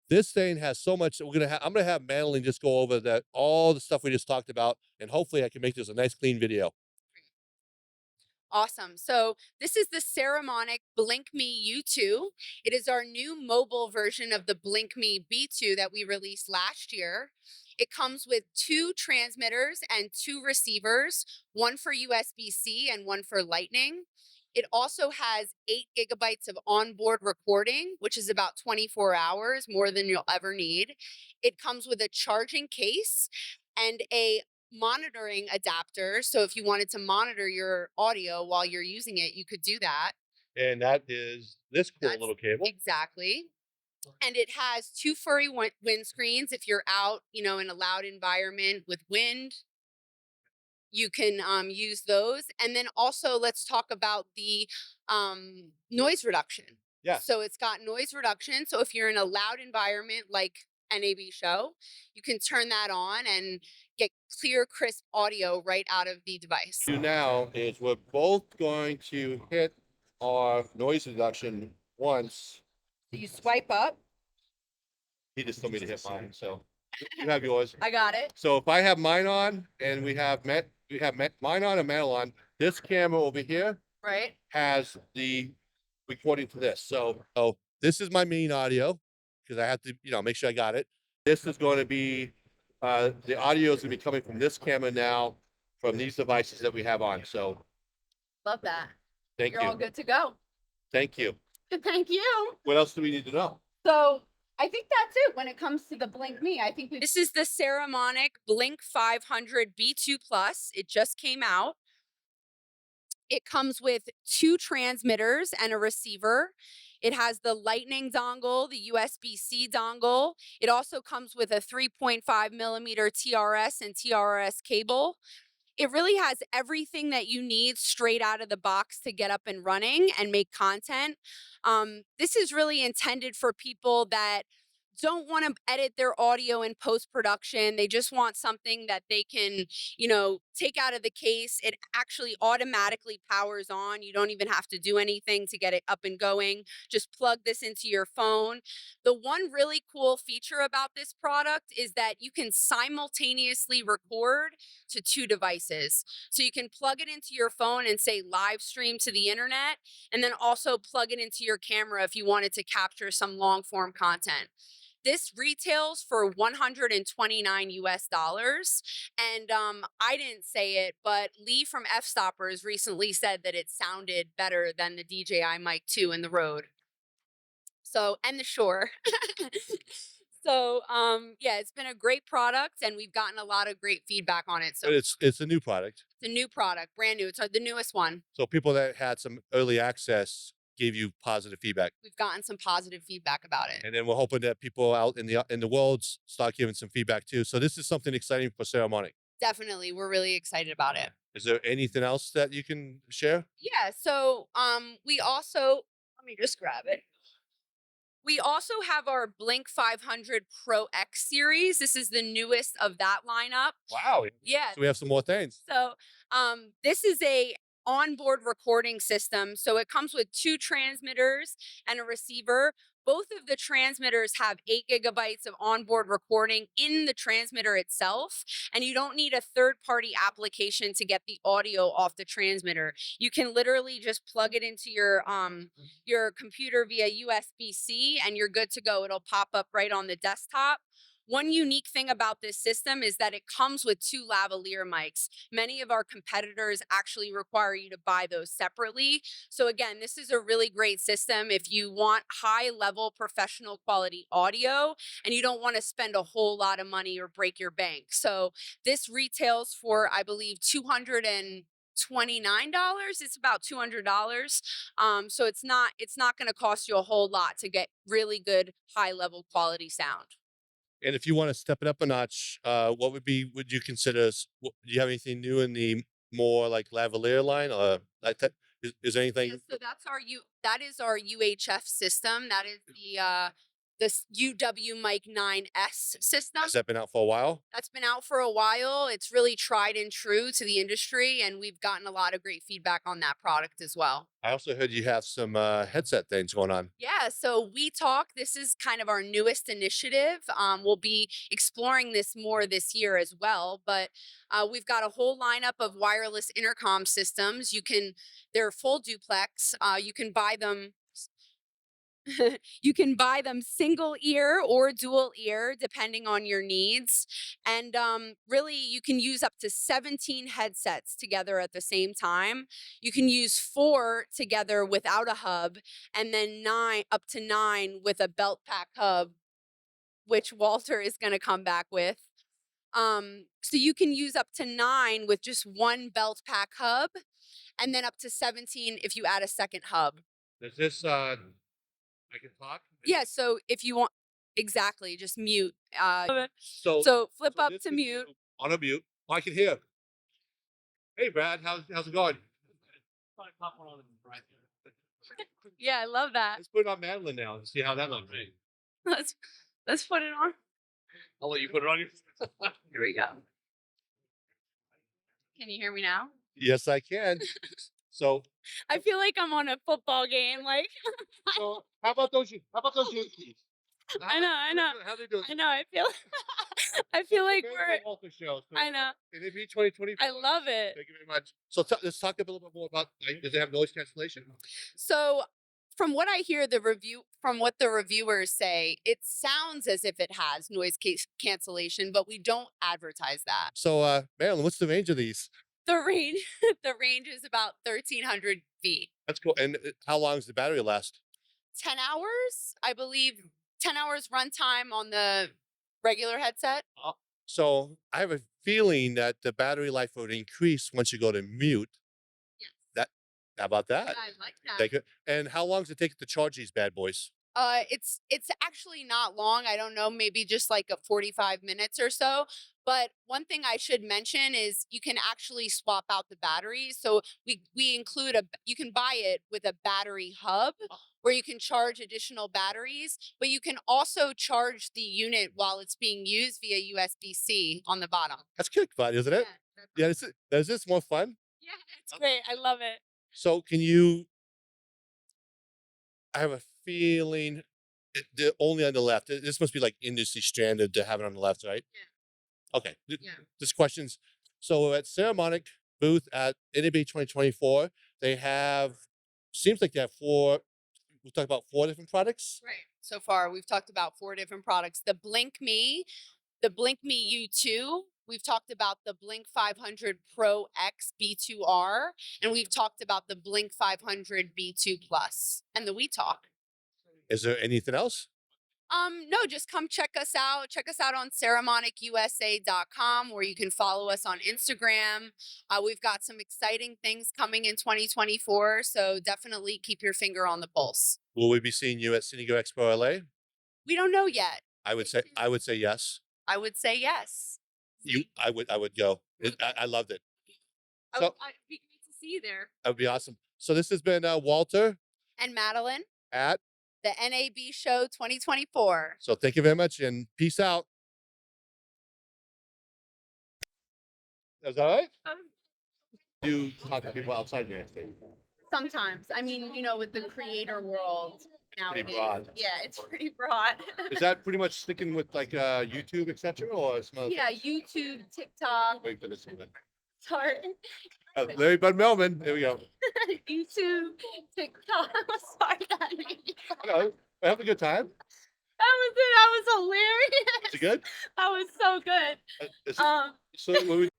This thing has so much. I'm gonna have Madeleine just go over that all the stuff we just talked about, and hopefully I can make this a nice clean video. Awesome. So this is the Saramonic BlinkMe U2. It is our new mobile version of the BlinkMe B2 that we released last year. It comes with 2 transmitters and 2 receivers, one for USB-C and one for Lightning. It also has 8 gigabytes of onboard recording, which is about 24 hours, more than you'll ever need. It comes with a charging case and a monitoring adapter. So if you wanted to monitor your audio while you're using it, you could do that. And that is this cool That's little cable. exactly. And it has 2 furry windscreens. If you're out, in a loud environment with wind, you can use those. And then also let's talk about the noise reduction. Yeah. So it's got noise reduction. So if you're in a loud environment like NAB Show, you can turn that on and get clear, crisp audio right out of the device. Do now is we're both going to hit our noise reduction once. So you swipe up. He just told me to hit mine, so you have yours. I got it. So if I have mine on and we have mine on and Metal on, this camera over here Right. has the recording to this. So this is my main audio because I have to, make sure I got it. This is going to be the audio is going to be coming from this camera now from these devices that we have on. So Love that. thank You're you. all good to go. Thank you. Thank you. What else do we need to know? So I think that's it when it comes to the BlinkMe. I think this is the Saramonic Blink 500 B2 Plus. It just came out. It comes with 2 transmitters and a receiver. It has the Lightning dongle, the USB-C dongle. It also comes with a 3.5 millimeter TRS and TRS cable. It really has everything that you need straight out of the box to get up and running and make content. This is really intended for people that don't want to edit their audio in post-production. They just want something that they can, take out of the case. It actually automatically powers on. You don't even have to do anything to get it up and going. Just plug this into your phone. The one really cool feature about this product is that you can simultaneously record to 2 devices. So you can plug it into your phone and say live stream to the internet, and then also plug it into your camera if you wanted to capture some long form content. This retails for $129 US. And I didn't say it, but Lee from F Stoppers recently said that it sounded better than the DJI Mic 2 in the road. So, and the Shure. So, yeah, it's been a great product and we've gotten a lot of great feedback on it. So But it's a new product. it's a new product, brand new. It's the newest one. So people that had some early access gave you positive feedback. We've gotten some positive feedback about it. And then we're hoping that people out in the world start giving some feedback too. So this is something exciting for Saramonic. Definitely. We're really excited about it. Is there anything else that you can share? Yeah. So we also, let me just grab it. We also have our Blink 500 Pro X series. This is the newest of that lineup. Wow. Yeah. So we have some more things. So this is a onboard recording system. So it comes with 2 transmitters and a receiver. Both of the transmitters have 8 gigabytes of onboard recording in the transmitter itself, and you don't need a third-party application to get the audio off the transmitter. You can literally just plug it into your computer via USB-C, and you're good to go. It'll pop up right on the desktop. One unique thing about this system is that it comes with 2 lavalier mics. Many of our competitors actually require you to buy those separately. So again, this is a really great system if you want high-level professional quality audio and you don't want to spend a whole lot of money or break your bank. So this retails for, I believe, $229. It's about $200. So it's not going to cost you a whole lot to get really good high-level quality sound. And if you want to step it up a notch, what would you consider, do you have anything new in the more like lavalier line or like that? Is there anything? Yeah, so that is our UHF system. That is this UW Mic 9S system. Has that been out for a while? That's been out for a while. It's really tried and true to the industry, and we've gotten a lot of great feedback on that product as well. I also heard you have some headset things going on. Yeah, so WiTalk, this is kind of our newest initiative. We'll be exploring this more this year as well, but we've got a whole lineup of wireless intercom systems. They're full duplex. You can buy them. You can buy them single ear or dual ear, depending on your needs. And really, you can use up to 17 headsets together at the same time. You can use 4 together without a hub, and then up to 9 with a belt pack hub, which Walter is going to come back with. So you can use up to 9 with just one belt pack hub, and then up to 17 if you add a second hub. Does this I can talk? Yeah, so if you want, exactly, just mute. So Flip up this to is mute. on a mute. Oh, I can hear. Hey, Brad, how's it going? Yeah, I love that. Let's put it on Madeleine now and see how that looks. Let's put it on. I'll let you put it on. Here we go. Can you hear me now? Yes, I can. So I feel like I'm on a football game. Like So how about those? How about those Yankees? I know. How they doing? I know. I feel like we're. Walter show. So I know. NAB 2024. I love it. Thank you very much. So let's talk a little bit more about. Does it have noise cancellation? So, from what I hear, from what the reviewers say, it sounds as if it has noise cancellation, but we don't advertise that. So, Marilyn, what's the range of these? The range is about 1,300 feet. That's cool. And how long does the battery last? 10 hours, I believe. 10 hours runtime on the regular headset. So I have a feeling that the battery life would increase once you go to mute. Yes. How about that? I like that. Thank you. And how long does it take to charge these bad boys? It's actually not long. I don't know, maybe just like a 45 minutes or so. But one thing I should mention is you can actually swap out the batteries. So we include you can buy it with a battery hub where you can charge additional batteries, but you can also charge the unit while it's being used via USB-C on the bottom. That's good fun, isn't it? Yeah. Is this more fun? Yeah, it's great. I love it. So I have a feeling they're only on the left. This must be like industry standard to have it on the left, right? Yeah. Okay. This questions. So at Saramonic booth at NAB 2024, seems like they have we talked about 4 different products. Right. So far, we've talked about 4 different products. The BlinkMe U2. We've talked about the Blink 500 ProX B2R, and we've talked about the Blink 500 B2 Plus and the WiTalk. Is there anything else? No, just come check us out. Check us out on SaramonicuSA.com, where you can follow us on Instagram. We've got some exciting things coming in 2024, so definitely keep your finger on the pulse. Will we be seeing you at Cine Expo LA? We don't know yet. I would say yes. I would say yes. I would go. I loved it. So I'd be great to see you there. that would be awesome. So this has been Walter And Madeleine, at the NAB Show 2024. So thank you very much and peace out. Is that all right? You talk to people outside your state. Sometimes. I mean, with the creator world nowadays. broad. Yeah, it's pretty broad. Is that pretty much sticking with like YouTube, etc., or some other Yeah, YouTube, TikTok. Wait for this one. Sorry. Larry Bud Melman. There we go. YouTube, TikTok. Sorry, that made me Okay. Have a good time. That was it. That was hilarious. Is it good? That was so good. So when we